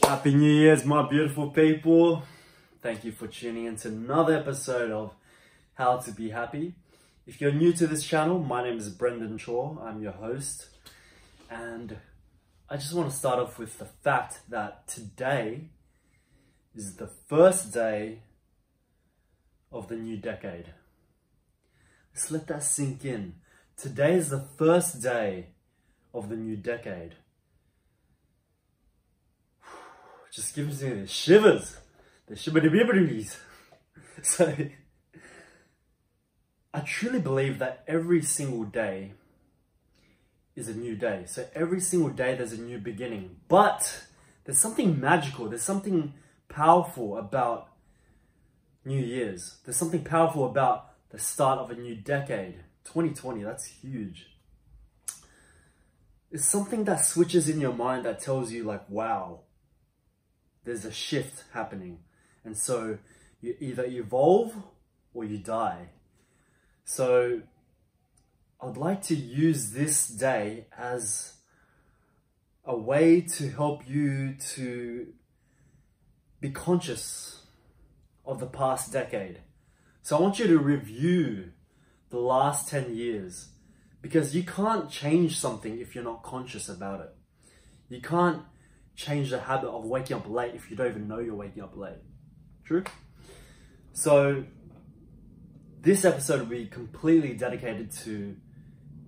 Happy New Year's, my beautiful people. Thank you for tuning in to another episode of How to Be Happy. If you're new to this channel, my name is Brendan Chor. I'm your host. And I just want to start off with the fact that today is the first day of the new decade. Just let that sink in. Today is the first day of the new decade. Just gives me the shivers, the shibbity-bibbity-bees. So, I truly believe that every single day is a new day. So every single day there's a new beginning. But there's something magical, there's something powerful about New Year's. There's something powerful about the start of a new decade. 2020, that's huge. It's something that switches in your mind that tells you like, wow, there's a shift happening. And so you either evolve or you die. So I'd like to use this day as a way to help you to be conscious of the past decade. So I want you to review the last 10 years because you can't change something if you're not conscious about it. You can't change the habit of waking up late if you don't even know you're waking up late. True? So this episode will be completely dedicated to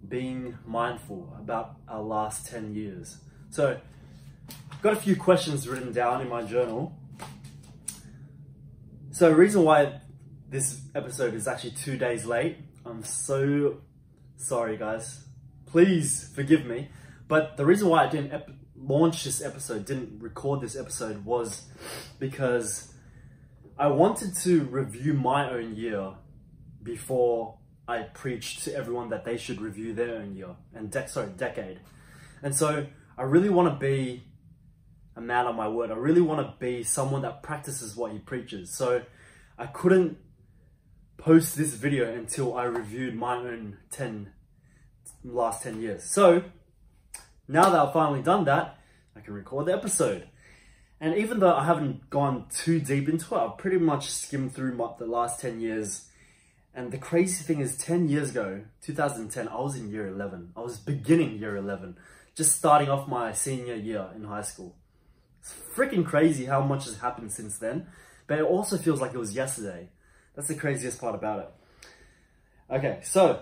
being mindful about our last 10 years. So I've got a few questions written down in my journal. So the reason why this episode is actually 2 days late, I'm so sorry guys. Please forgive me. But the reason why I didn't launch this episode, didn't record this episode was because I wanted to review my own year before I preached to everyone that they should review their own year and decade. And so I really want to be a man of my word. I really want to be someone that practices what he preaches. So I couldn't post this video until I reviewed my own last 10 years. So now that I've finally done that, I can record the episode. And even though I haven't gone too deep into it, I've pretty much skimmed through the last 10 years. And the crazy thing is 10 years ago, 2010, I was in year 11. I was beginning year 11, just starting off my senior year in high school. It's freaking crazy how much has happened since then. But it also feels like it was yesterday. That's the craziest part about it. Okay, so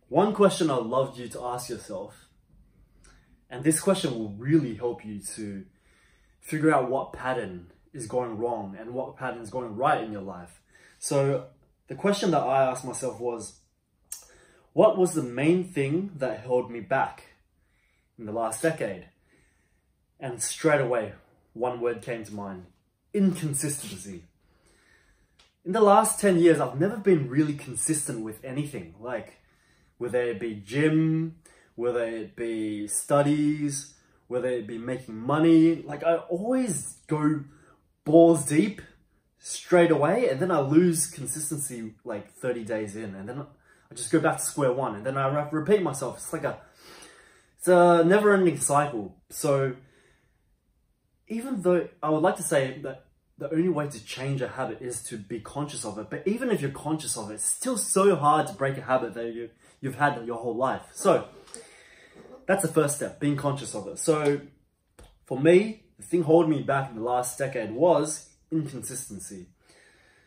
one question I'd love you to ask yourself, and this question will really help you to figure out what pattern is going wrong and what pattern is going right in your life. So the question that I asked myself was, what was the main thing that held me back in the last decade? And straight away, one word came to mind: inconsistency. In the last 10 years, I've never been really consistent with anything, like whether it be gym, whether it be studies, whether it be making money. Like I always go balls deep straight away, and then I lose consistency like 30 days in, and then I just go back to square one, and then I have to repeat myself. It's a never-ending cycle. So even though I would like to say that the only way to change a habit is to be conscious of it, but even if you're conscious of it, it's still so hard to break a habit that you've had your whole life. So that's the first step, being conscious of it. So for me, the thing holding me back in the last decade was inconsistency.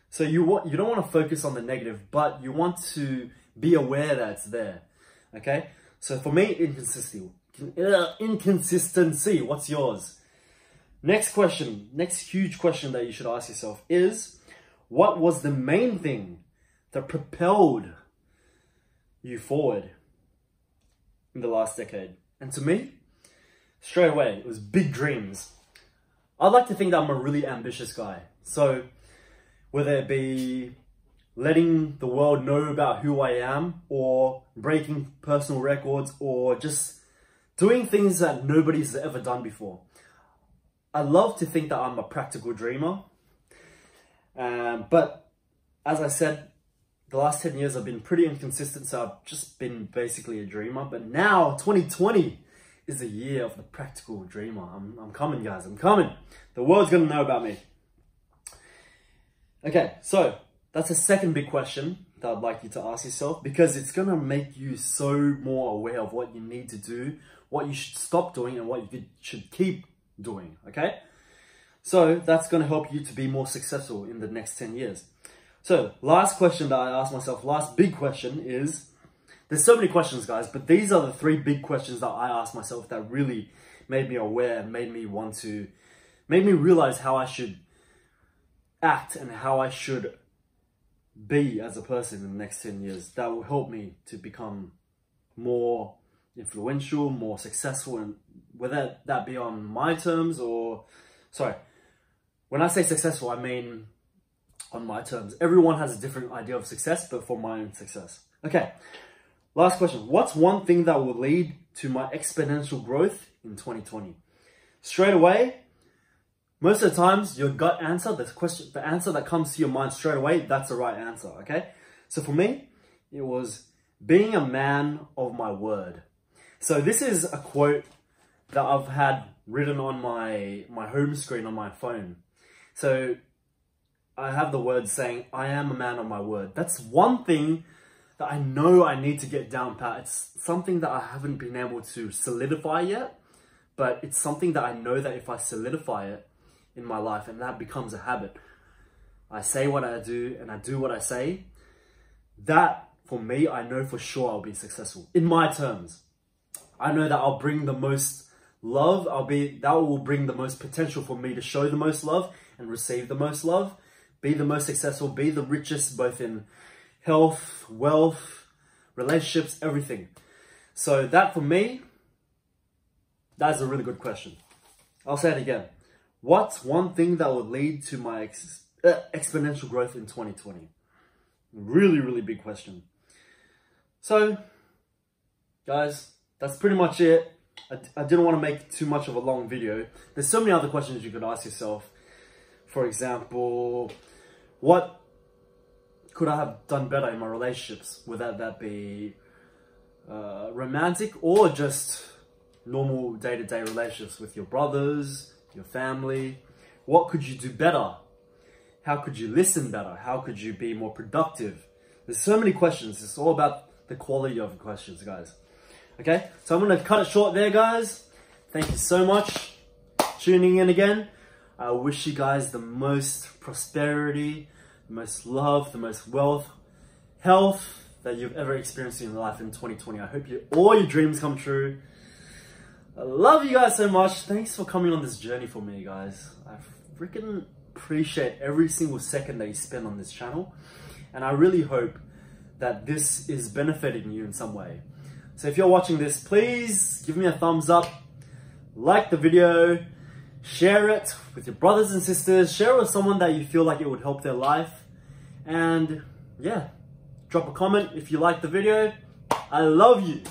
So you don't want to focus on the negative, but you want to be aware that it's there. Okay? So for me, inconsistency. What's yours? Next question, next huge question that you should ask yourself is, what was the main thing that propelled you forward in the last decade? And to me, straight away, it was big dreams. I'd like to think that I'm a really ambitious guy. So whether it be letting the world know about who I am, or breaking personal records, or just doing things that nobody's ever done before. I love to think that I'm a practical dreamer. But as I said, the last 10 years I've been pretty inconsistent, so I've just been basically a dreamer. But now, 2020, is the year of the practical dreamer. I'm coming, guys. I'm coming. The world's gonna know about me. Okay, so that's the second big question that I'd like you to ask yourself, because it's gonna make you so more aware of what you need to do, what you should stop doing, and what you should keep doing, okay? So that's gonna help you to be more successful in the next 10 years. So last question that I asked myself, last big question is, there's so many questions, guys, but these are the 3 big questions that I asked myself that really made me aware and made me realize how I should act and how I should be as a person in the next 10 years. That will help me to become more influential, more successful, and whether that be on my terms or, sorry, when I say successful, I mean on my terms. Everyone has a different idea of success, but for my own success. Okay, last question. What's one thing that will lead to my exponential growth in 2020? Straight away, most of the times, your gut answer, the answer that comes to your mind straight away, that's the right answer, okay? So for me, it was being a man of my word. So this is a quote that I've had written on my home screen on my phone. So I have the words saying, I am a man of my word. That's one thing that I know I need to get down pat. It's something that I haven't been able to solidify yet, but it's something that I know that if I solidify it in my life and that becomes a habit, I say what I do and I do what I say, that for me, I know for sure I'll be successful in my terms. I know that I'll bring the most love. That will bring the most potential for me to show the most love and receive the most love, be the most successful, be the richest, both in health, wealth, relationships, everything. So that for me, that's a really good question. I'll say it again. What's one thing that would lead to my exponential growth in 2020? Really, really big question. So, guys, that's pretty much it. I didn't want to make too much of a long video. There's so many other questions you could ask yourself. For example, what could I have done better in my relationships? Whether that be romantic or just normal day-to-day relationships with your brothers, your family. What could you do better? How could you listen better? How could you be more productive? There's so many questions. It's all about the quality of the questions, guys. Okay, so I'm going to cut it short there, guys. Thank you so much for tuning in again. I wish you guys the most prosperity, the most love, the most wealth, health that you've ever experienced in your life in 2020. I hope all your dreams come true. I love you guys so much. Thanks for coming on this journey for me, guys. I freaking appreciate every single second that you spend on this channel. And I really hope that this is benefiting you in some way. So if you're watching this, please give me a thumbs up, like the video, share it with your brothers and sisters, share it with someone that you feel like it would help their life. And yeah, drop a comment if you like the video. I love you.